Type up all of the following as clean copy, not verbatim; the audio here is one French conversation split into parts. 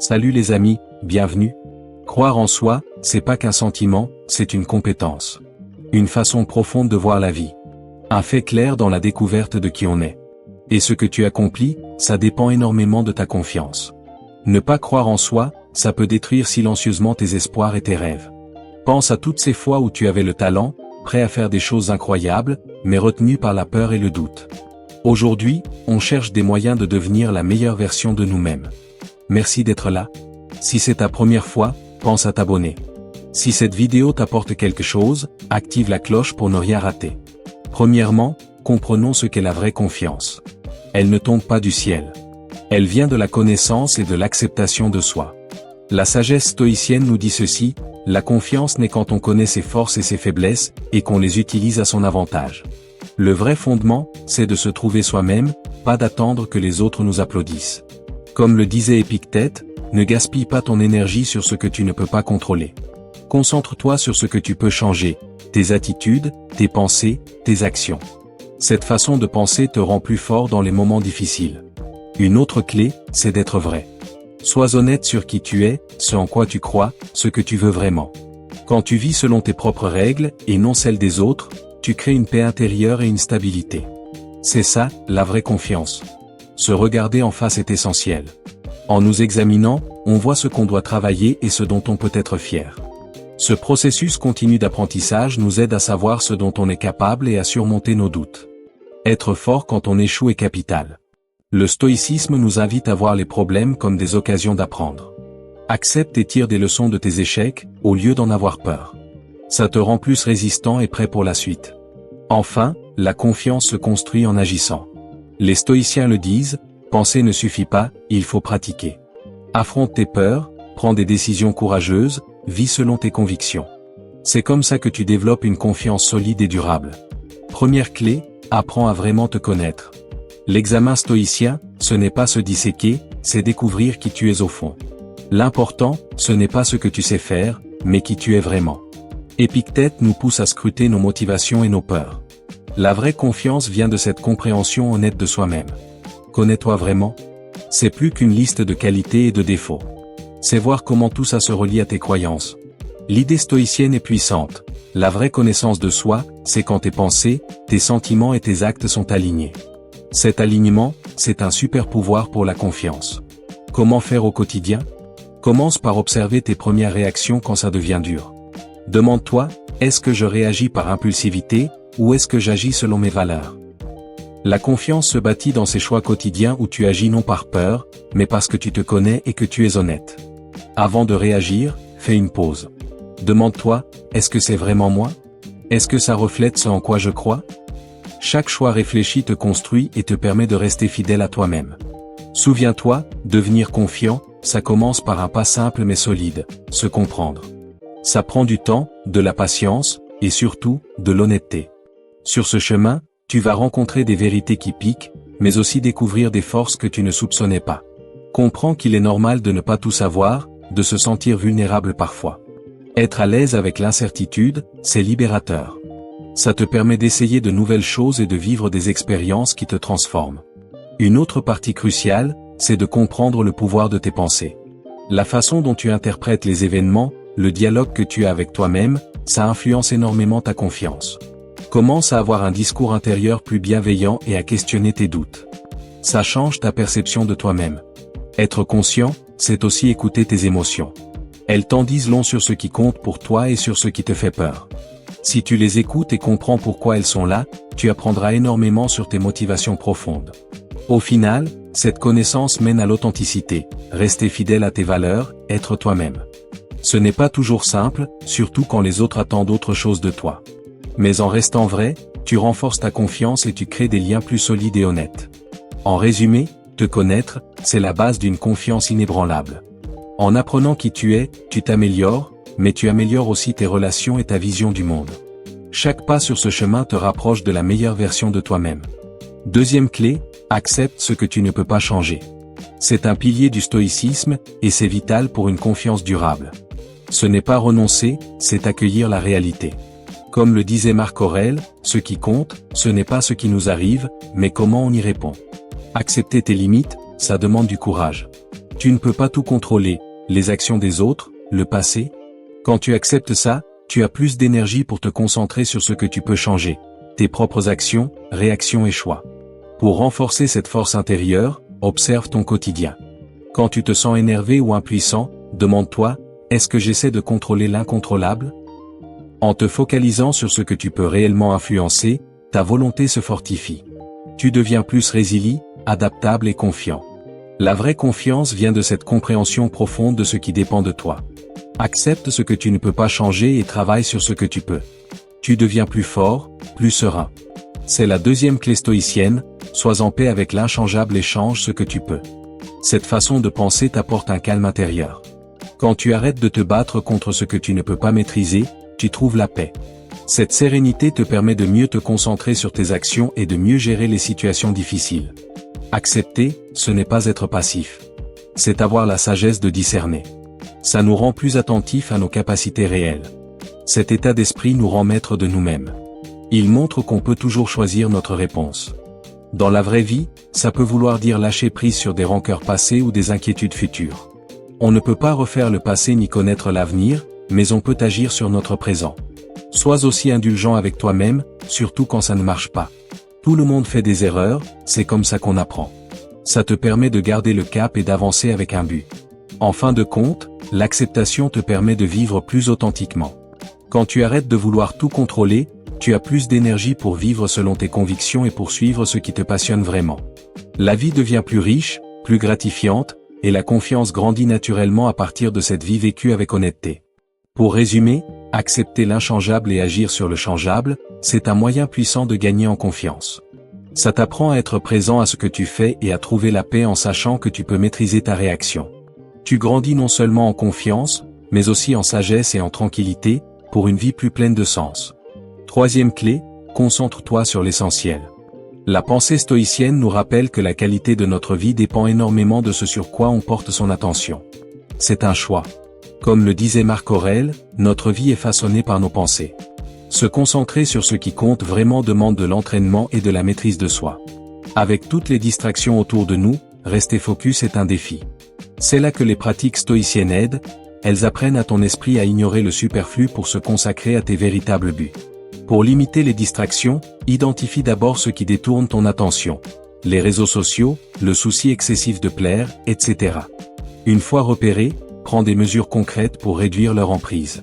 Salut les amis, bienvenue. Croire en soi, c'est pas qu'un sentiment, c'est une compétence. Une façon profonde de voir la vie. Un fait clair dans la découverte de qui on est. Et ce que tu accomplis, ça dépend énormément de ta confiance. Ne pas croire en soi, ça peut détruire silencieusement tes espoirs et tes rêves. Pense à toutes ces fois où tu avais le talent, prêt à faire des choses incroyables, mais retenu par la peur et le doute. Aujourd'hui, on cherche des moyens de devenir la meilleure version de nous-mêmes. Merci d'être là. Si c'est ta première fois, pense à t'abonner. Si cette vidéo t'apporte quelque chose, active la cloche pour ne rien rater. Premièrement, comprenons ce qu'est la vraie confiance. Elle ne tombe pas du ciel. Elle vient de la connaissance et de l'acceptation de soi. La sagesse stoïcienne nous dit ceci, la confiance naît quand on connaît ses forces et ses faiblesses, et qu'on les utilise à son avantage. Le vrai fondement, c'est de se trouver soi-même, pas d'attendre que les autres nous applaudissent. Comme le disait Épictète, ne gaspille pas ton énergie sur ce que tu ne peux pas contrôler. Concentre-toi sur ce que tu peux changer, tes attitudes, tes pensées, tes actions. Cette façon de penser te rend plus fort dans les moments difficiles. Une autre clé, c'est d'être vrai. Sois honnête sur qui tu es, ce en quoi tu crois, ce que tu veux vraiment. Quand tu vis selon tes propres règles, et non celles des autres, tu crées une paix intérieure et une stabilité. C'est ça, la vraie confiance. Se regarder en face est essentiel. En nous examinant, on voit ce qu'on doit travailler et ce dont on peut être fier. Ce processus continu d'apprentissage nous aide à savoir ce dont on est capable et à surmonter nos doutes. Être fort quand on échoue est capital. Le stoïcisme nous invite à voir les problèmes comme des occasions d'apprendre. Accepte et tire des leçons de tes échecs, au lieu d'en avoir peur. Ça te rend plus résistant et prêt pour la suite. Enfin, la confiance se construit en agissant. Les stoïciens le disent, penser ne suffit pas, il faut pratiquer. Affronte tes peurs, prends des décisions courageuses, vis selon tes convictions. C'est comme ça que tu développes une confiance solide et durable. Première clé, apprends à vraiment te connaître. L'examen stoïcien, ce n'est pas se disséquer, c'est découvrir qui tu es au fond. L'important, ce n'est pas ce que tu sais faire, mais qui tu es vraiment. Épictète nous pousse à scruter nos motivations et nos peurs. La vraie confiance vient de cette compréhension honnête de soi-même. Connais-toi vraiment? C'est plus qu'une liste de qualités et de défauts. C'est voir comment tout ça se relie à tes croyances. L'idée stoïcienne est puissante. La vraie connaissance de soi, c'est quand tes pensées, tes sentiments et tes actes sont alignés. Cet alignement, c'est un super pouvoir pour la confiance. Comment faire au quotidien? Commence par observer tes premières réactions quand ça devient dur. Demande-toi, est-ce que je réagis par impulsivité, ou est-ce que j'agis selon mes valeurs? La confiance se bâtit dans ces choix quotidiens où tu agis non par peur, mais parce que tu te connais et que tu es honnête. Avant de réagir, fais une pause. Demande-toi, est-ce que c'est vraiment moi? Est-ce que ça reflète ce en quoi je crois? Chaque choix réfléchi te construit et te permet de rester fidèle à toi-même. Souviens-toi, devenir confiant, ça commence par un pas simple mais solide, se comprendre. Ça prend du temps, de la patience, et surtout, de l'honnêteté. Sur ce chemin, tu vas rencontrer des vérités qui piquent, mais aussi découvrir des forces que tu ne soupçonnais pas. Comprends qu'il est normal de ne pas tout savoir, de se sentir vulnérable parfois. Être à l'aise avec l'incertitude, c'est libérateur. Ça te permet d'essayer de nouvelles choses et de vivre des expériences qui te transforment. Une autre partie cruciale, c'est de comprendre le pouvoir de tes pensées. La façon dont tu interprètes les événements, le dialogue que tu as avec toi-même, ça influence énormément ta confiance. Commence à avoir un discours intérieur plus bienveillant et à questionner tes doutes. Ça change ta perception de toi-même. Être conscient, c'est aussi écouter tes émotions. Elles t'en disent long sur ce qui compte pour toi et sur ce qui te fait peur. Si tu les écoutes et comprends pourquoi elles sont là, tu apprendras énormément sur tes motivations profondes. Au final, cette connaissance mène à l'authenticité, rester fidèle à tes valeurs, être toi-même. Ce n'est pas toujours simple, surtout quand les autres attendent autre chose de toi. Mais en restant vrai, tu renforces ta confiance et tu crées des liens plus solides et honnêtes. En résumé, te connaître, c'est la base d'une confiance inébranlable. En apprenant qui tu es, tu t'améliores, mais tu améliores aussi tes relations et ta vision du monde. Chaque pas sur ce chemin te rapproche de la meilleure version de toi-même. Deuxième clé, accepte ce que tu ne peux pas changer. C'est un pilier du stoïcisme, et c'est vital pour une confiance durable. Ce n'est pas renoncer, c'est accueillir la réalité. Comme le disait Marc Aurèle, ce qui compte, ce n'est pas ce qui nous arrive, mais comment on y répond. Accepter tes limites, ça demande du courage. Tu ne peux pas tout contrôler, les actions des autres, le passé. Quand tu acceptes ça, tu as plus d'énergie pour te concentrer sur ce que tu peux changer, tes propres actions, réactions et choix. Pour renforcer cette force intérieure, observe ton quotidien. Quand tu te sens énervé ou impuissant, demande-toi, est-ce que j'essaie de contrôler l'incontrôlable? En te focalisant sur ce que tu peux réellement influencer, ta volonté se fortifie. Tu deviens plus résilient, adaptable et confiant. La vraie confiance vient de cette compréhension profonde de ce qui dépend de toi. Accepte ce que tu ne peux pas changer et travaille sur ce que tu peux. Tu deviens plus fort, plus serein. C'est la deuxième clé stoïcienne, sois en paix avec l'inchangeable et change ce que tu peux. Cette façon de penser t'apporte un calme intérieur. Quand tu arrêtes de te battre contre ce que tu ne peux pas maîtriser, tu trouves la paix. Cette sérénité te permet de mieux te concentrer sur tes actions et de mieux gérer les situations difficiles. Accepter, ce n'est pas être passif. C'est avoir la sagesse de discerner. Ça nous rend plus attentifs à nos capacités réelles. Cet état d'esprit nous rend maîtres de nous-mêmes. Il montre qu'on peut toujours choisir notre réponse. Dans la vraie vie, ça peut vouloir dire lâcher prise sur des rancœurs passées ou des inquiétudes futures. On ne peut pas refaire le passé ni connaître l'avenir, mais on peut agir sur notre présent. Sois aussi indulgent avec toi-même, surtout quand ça ne marche pas. Tout le monde fait des erreurs, c'est comme ça qu'on apprend. Ça te permet de garder le cap et d'avancer avec un but. En fin de compte, l'acceptation te permet de vivre plus authentiquement. Quand tu arrêtes de vouloir tout contrôler, tu as plus d'énergie pour vivre selon tes convictions et poursuivre ce qui te passionne vraiment. La vie devient plus riche, plus gratifiante, et la confiance grandit naturellement à partir de cette vie vécue avec honnêteté. Pour résumer, accepter l'inchangeable et agir sur le changeable, c'est un moyen puissant de gagner en confiance. Ça t'apprend à être présent à ce que tu fais et à trouver la paix en sachant que tu peux maîtriser ta réaction. Tu grandis non seulement en confiance, mais aussi en sagesse et en tranquillité, pour une vie plus pleine de sens. Troisième clé, concentre-toi sur l'essentiel. La pensée stoïcienne nous rappelle que la qualité de notre vie dépend énormément de ce sur quoi on porte son attention. C'est un choix. Comme le disait Marc Aurèle, notre vie est façonnée par nos pensées. Se concentrer sur ce qui compte vraiment demande de l'entraînement et de la maîtrise de soi. Avec toutes les distractions autour de nous, rester focus est un défi. C'est là que les pratiques stoïciennes aident, elles apprennent à ton esprit à ignorer le superflu pour se consacrer à tes véritables buts. Pour limiter les distractions, identifie d'abord ce qui détourne ton attention. Les réseaux sociaux, le souci excessif de plaire, etc. Une fois repérés, prends des mesures concrètes pour réduire leur emprise.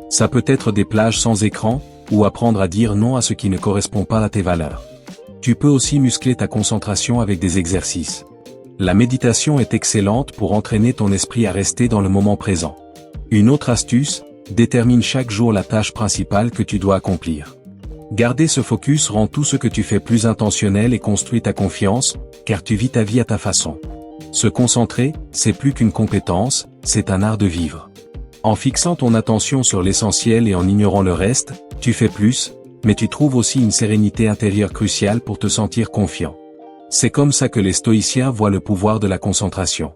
Ça peut être des plages sans écran, ou apprendre à dire non à ce qui ne correspond pas à tes valeurs. Tu peux aussi muscler ta concentration avec des exercices. La méditation est excellente pour entraîner ton esprit à rester dans le moment présent. Une autre astuce, détermine chaque jour la tâche principale que tu dois accomplir. Garder ce focus rend tout ce que tu fais plus intentionnel et construit ta confiance, car tu vis ta vie à ta façon. Se concentrer, c'est plus qu'une compétence, c'est un art de vivre. En fixant ton attention sur l'essentiel et en ignorant le reste, tu fais plus, mais tu trouves aussi une sérénité intérieure cruciale pour te sentir confiant. C'est comme ça que les stoïciens voient le pouvoir de la concentration.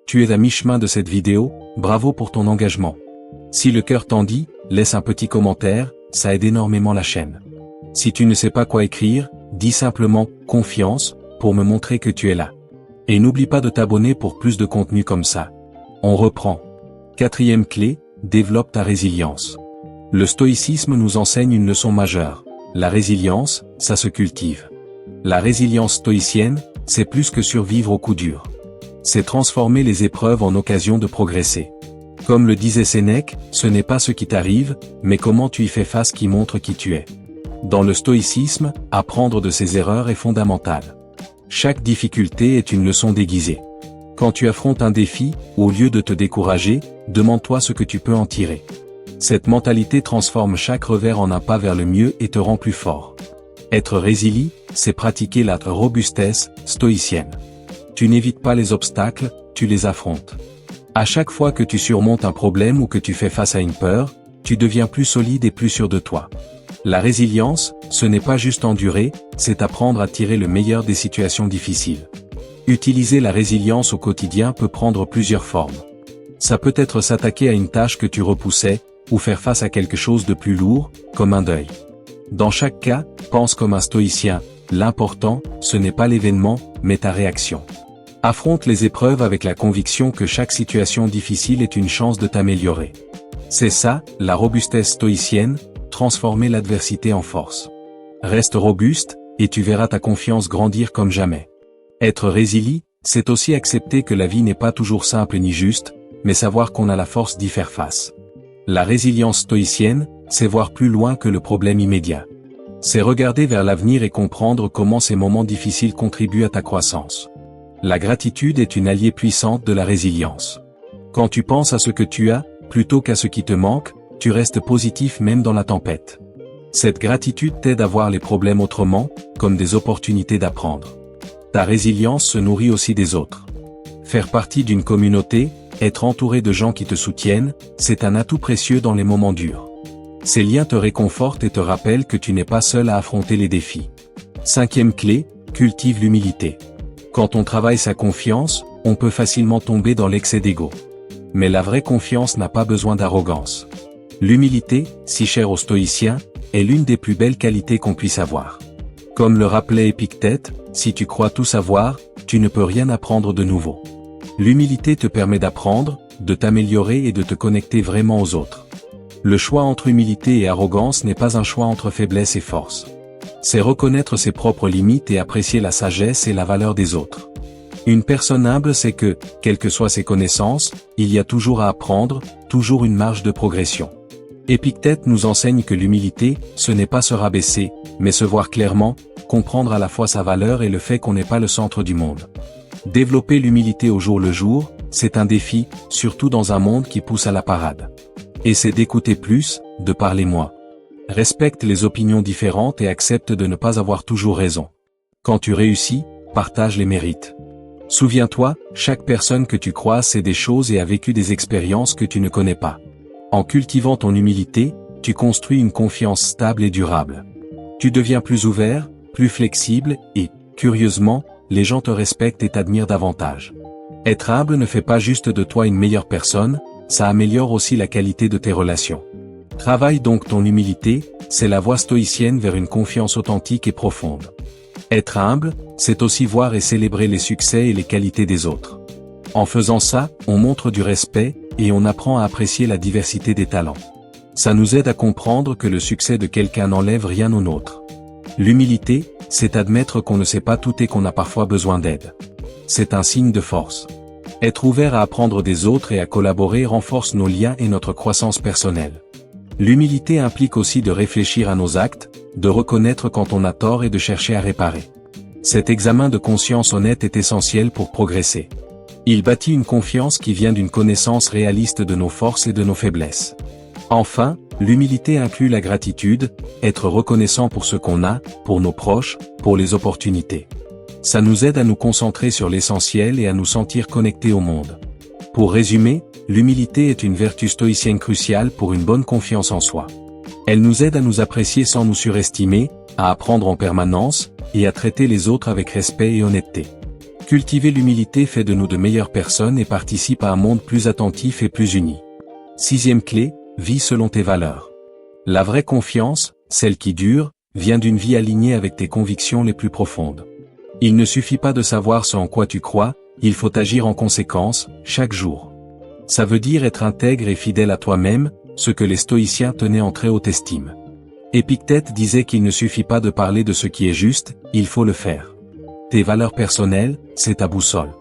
Tu es à mi-chemin de cette vidéo, bravo pour ton engagement. Si le cœur t'en dit, laisse un petit commentaire, ça aide énormément la chaîne. Si tu ne sais pas quoi écrire, dis simplement « confiance » pour me montrer que tu es là. Et n'oublie pas de t'abonner pour plus de contenu comme ça. On reprend. Quatrième clé, développe ta résilience. Le stoïcisme nous enseigne une leçon majeure. La résilience, ça se cultive. La résilience stoïcienne, c'est plus que survivre aux coups durs. C'est transformer les épreuves en occasion de progresser. Comme le disait Sénèque, ce n'est pas ce qui t'arrive, mais comment tu y fais face qui montre qui tu es. Dans le stoïcisme, apprendre de ses erreurs est fondamental. Chaque difficulté est une leçon déguisée. Quand tu affrontes un défi, au lieu de te décourager, demande-toi ce que tu peux en tirer. Cette mentalité transforme chaque revers en un pas vers le mieux et te rend plus fort. Être résilient, c'est pratiquer la robustesse stoïcienne. Tu n'évites pas les obstacles, tu les affrontes. À chaque fois que tu surmontes un problème ou que tu fais face à une peur, tu deviens plus solide et plus sûr de toi. La résilience, ce n'est pas juste endurer, c'est apprendre à tirer le meilleur des situations difficiles. Utiliser la résilience au quotidien peut prendre plusieurs formes. Ça peut être s'attaquer à une tâche que tu repoussais, ou faire face à quelque chose de plus lourd, comme un deuil. Dans chaque cas, pense comme un stoïcien, l'important, ce n'est pas l'événement, mais ta réaction. Affronte les épreuves avec la conviction que chaque situation difficile est une chance de t'améliorer. C'est ça, la robustesse stoïcienne, transformer l'adversité en force. Reste robuste, et tu verras ta confiance grandir comme jamais. Être résilient, c'est aussi accepter que la vie n'est pas toujours simple ni juste, mais savoir qu'on a la force d'y faire face. La résilience stoïcienne, c'est voir plus loin que le problème immédiat. C'est regarder vers l'avenir et comprendre comment ces moments difficiles contribuent à ta croissance. La gratitude est une alliée puissante de la résilience. Quand tu penses à ce que tu as, plutôt qu'à ce qui te manque, tu restes positif même dans la tempête. Cette gratitude t'aide à voir les problèmes autrement, comme des opportunités d'apprendre. Ta résilience se nourrit aussi des autres. Faire partie d'une communauté, être entouré de gens qui te soutiennent, c'est un atout précieux dans les moments durs. Ces liens te réconfortent et te rappellent que tu n'es pas seul à affronter les défis. 5e clé, cultive l'humilité. Quand on travaille sa confiance, on peut facilement tomber dans l'excès d'ego. Mais la vraie confiance n'a pas besoin d'arrogance. L'humilité, si chère aux stoïciens, est l'une des plus belles qualités qu'on puisse avoir. Comme le rappelait Épictète, si tu crois tout savoir, tu ne peux rien apprendre de nouveau. L'humilité te permet d'apprendre, de t'améliorer et de te connecter vraiment aux autres. Le choix entre humilité et arrogance n'est pas un choix entre faiblesse et force. C'est reconnaître ses propres limites et apprécier la sagesse et la valeur des autres. Une personne humble sait que, quelles que soient ses connaissances, il y a toujours à apprendre, toujours une marge de progression. Épictète nous enseigne que l'humilité, ce n'est pas se rabaisser, mais se voir clairement, comprendre à la fois sa valeur et le fait qu'on n'est pas le centre du monde. Développer l'humilité au jour le jour, c'est un défi, surtout dans un monde qui pousse à la parade. Essaie d'écouter plus, de parler moins. Respecte les opinions différentes et accepte de ne pas avoir toujours raison. Quand tu réussis, partage les mérites. Souviens-toi, chaque personne que tu croises sait des choses et a vécu des expériences que tu ne connais pas. En cultivant ton humilité, tu construis une confiance stable et durable. Tu deviens plus ouvert, plus flexible et, curieusement, les gens te respectent et t'admirent davantage. Être humble ne fait pas juste de toi une meilleure personne, ça améliore aussi la qualité de tes relations. Travaille donc ton humilité, c'est la voie stoïcienne vers une confiance authentique et profonde. Être humble, c'est aussi voir et célébrer les succès et les qualités des autres. En faisant ça, on montre du respect, et on apprend à apprécier la diversité des talents. Ça nous aide à comprendre que le succès de quelqu'un n'enlève rien au nôtre. L'humilité, c'est admettre qu'on ne sait pas tout et qu'on a parfois besoin d'aide. C'est un signe de force. Être ouvert à apprendre des autres et à collaborer renforce nos liens et notre croissance personnelle. L'humilité implique aussi de réfléchir à nos actes, de reconnaître quand on a tort et de chercher à réparer. Cet examen de conscience honnête est essentiel pour progresser. Il bâtit une confiance qui vient d'une connaissance réaliste de nos forces et de nos faiblesses. Enfin, l'humilité inclut la gratitude, être reconnaissant pour ce qu'on a, pour nos proches, pour les opportunités. Ça nous aide à nous concentrer sur l'essentiel et à nous sentir connectés au monde. Pour résumer, l'humilité est une vertu stoïcienne cruciale pour une bonne confiance en soi. Elle nous aide à nous apprécier sans nous surestimer, à apprendre en permanence, et à traiter les autres avec respect et honnêteté. Cultiver l'humilité fait de nous de meilleures personnes et participe à un monde plus attentif et plus uni. 6e clé, vis selon tes valeurs. La vraie confiance, celle qui dure, vient d'une vie alignée avec tes convictions les plus profondes. Il ne suffit pas de savoir ce en quoi tu crois, il faut agir en conséquence, chaque jour. Ça veut dire être intègre et fidèle à toi-même, ce que les stoïciens tenaient en très haute estime. Épictète disait qu'il ne suffit pas de parler de ce qui est juste, il faut le faire. Tes valeurs personnelles, c'est ta boussole.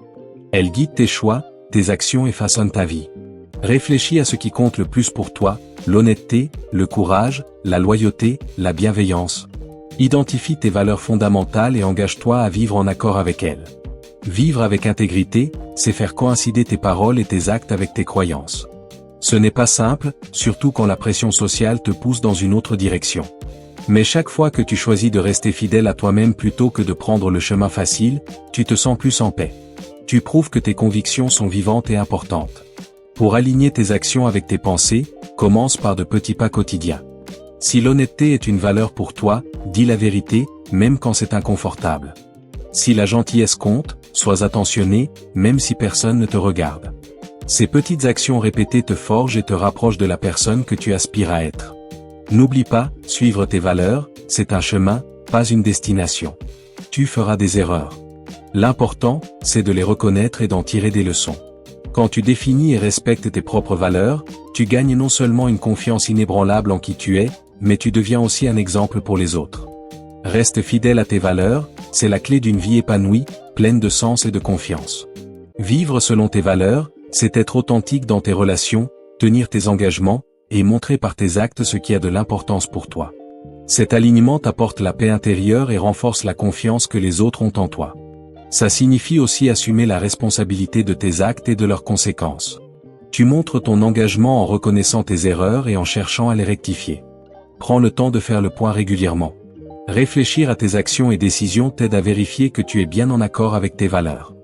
Elles guident tes choix, tes actions et façonnent ta vie. Réfléchis à ce qui compte le plus pour toi, l'honnêteté, le courage, la loyauté, la bienveillance. Identifie tes valeurs fondamentales et engage-toi à vivre en accord avec elles. Vivre avec intégrité, c'est faire coïncider tes paroles et tes actes avec tes croyances. Ce n'est pas simple, surtout quand la pression sociale te pousse dans une autre direction. Mais chaque fois que tu choisis de rester fidèle à toi-même plutôt que de prendre le chemin facile, tu te sens plus en paix. Tu prouves que tes convictions sont vivantes et importantes. Pour aligner tes actions avec tes pensées, commence par de petits pas quotidiens. Si l'honnêteté est une valeur pour toi, dis la vérité, même quand c'est inconfortable. Si la gentillesse compte, sois attentionné, même si personne ne te regarde. Ces petites actions répétées te forgent et te rapprochent de la personne que tu aspires à être. N'oublie pas, suivre tes valeurs, c'est un chemin, pas une destination. Tu feras des erreurs. L'important, c'est de les reconnaître et d'en tirer des leçons. Quand tu définis et respectes tes propres valeurs, tu gagnes non seulement une confiance inébranlable en qui tu es, mais tu deviens aussi un exemple pour les autres. Reste fidèle à tes valeurs, c'est la clé d'une vie épanouie, pleine de sens et de confiance. Vivre selon tes valeurs, c'est être authentique dans tes relations, tenir tes engagements, et montrer par tes actes ce qui a de l'importance pour toi. Cet alignement t'apporte la paix intérieure et renforce la confiance que les autres ont en toi. Ça signifie aussi assumer la responsabilité de tes actes et de leurs conséquences. Tu montres ton engagement en reconnaissant tes erreurs et en cherchant à les rectifier. Prends le temps de faire le point régulièrement. Réfléchir à tes actions et décisions t'aide à vérifier que tu es bien en accord avec tes valeurs.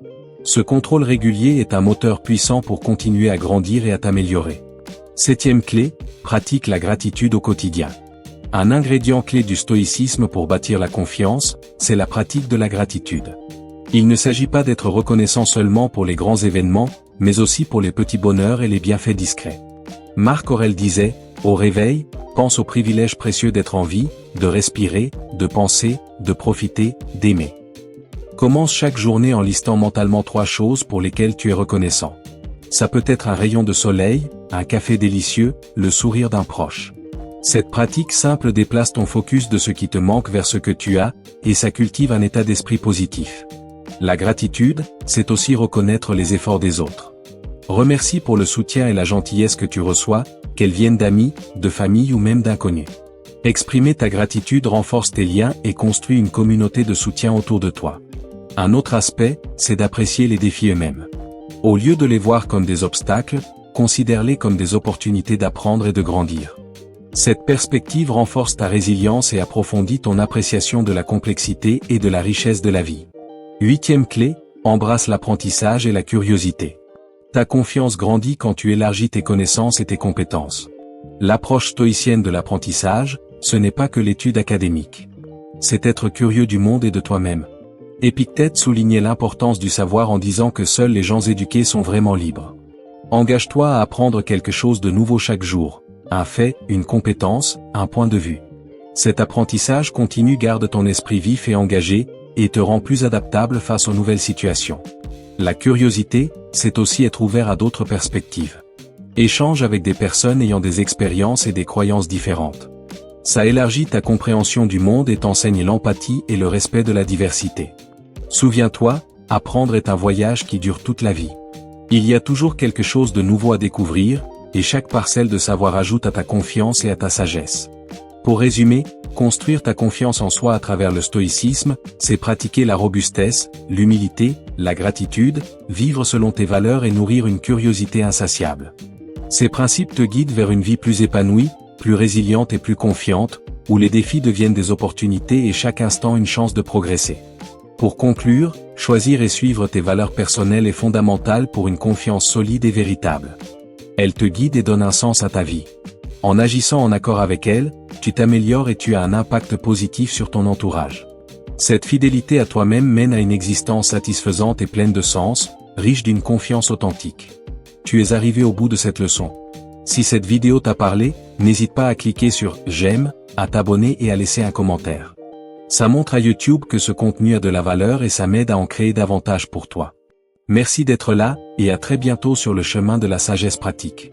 Ce contrôle régulier est un moteur puissant pour continuer à grandir et à t'améliorer. 7e clé, pratique la gratitude au quotidien. Un ingrédient clé du stoïcisme pour bâtir la confiance, c'est la pratique de la gratitude. Il ne s'agit pas d'être reconnaissant seulement pour les grands événements, mais aussi pour les petits bonheurs et les bienfaits discrets. Marc Aurèle disait, « Au réveil, pense au privilège précieux d'être en vie, de respirer, de penser, de profiter, d'aimer. » Commence chaque journée en listant mentalement 3 choses pour lesquelles tu es reconnaissant. Ça peut être un rayon de soleil, un café délicieux, le sourire d'un proche. Cette pratique simple déplace ton focus de ce qui te manque vers ce que tu as, et ça cultive un état d'esprit positif. La gratitude, c'est aussi reconnaître les efforts des autres. Remercie pour le soutien et la gentillesse que tu reçois, qu'elles viennent d'amis, de famille ou même d'inconnus. Exprimer ta gratitude renforce tes liens et construit une communauté de soutien autour de toi. Un autre aspect, c'est d'apprécier les défis eux-mêmes. Au lieu de les voir comme des obstacles, considère-les comme des opportunités d'apprendre et de grandir. Cette perspective renforce ta résilience et approfondit ton appréciation de la complexité et de la richesse de la vie. 8e clé, embrasse l'apprentissage et la curiosité. Ta confiance grandit quand tu élargis tes connaissances et tes compétences. L'approche stoïcienne de l'apprentissage, ce n'est pas que l'étude académique. C'est être curieux du monde et de toi-même. Épictète soulignait l'importance du savoir en disant que seuls les gens éduqués sont vraiment libres. Engage-toi à apprendre quelque chose de nouveau chaque jour, un fait, une compétence, un point de vue. Cet apprentissage continu garde ton esprit vif et engagé, et te rend plus adaptable face aux nouvelles situations. La curiosité, c'est aussi être ouvert à d'autres perspectives. Échange avec des personnes ayant des expériences et des croyances différentes. Ça élargit ta compréhension du monde et t'enseigne l'empathie et le respect de la diversité. Souviens-toi, apprendre est un voyage qui dure toute la vie. Il y a toujours quelque chose de nouveau à découvrir, et chaque parcelle de savoir ajoute à ta confiance et à ta sagesse. Pour résumer, construire ta confiance en soi à travers le stoïcisme, c'est pratiquer la robustesse, l'humilité, la gratitude, vivre selon tes valeurs et nourrir une curiosité insatiable. Ces principes te guident vers une vie plus épanouie, plus résiliente et plus confiante, où les défis deviennent des opportunités et chaque instant une chance de progresser. Pour conclure, choisir et suivre tes valeurs personnelles est fondamental pour une confiance solide et véritable. Elles te guident et donnent un sens à ta vie. En agissant en accord avec elles, tu t'améliores et tu as un impact positif sur ton entourage. Cette fidélité à toi-même mène à une existence satisfaisante et pleine de sens, riche d'une confiance authentique. Tu es arrivé au bout de cette leçon. Si cette vidéo t'a parlé, n'hésite pas à cliquer sur « J'aime », à t'abonner et à laisser un commentaire. Ça montre à YouTube que ce contenu a de la valeur et ça m'aide à en créer davantage pour toi. Merci d'être là, et à très bientôt sur le chemin de la sagesse pratique.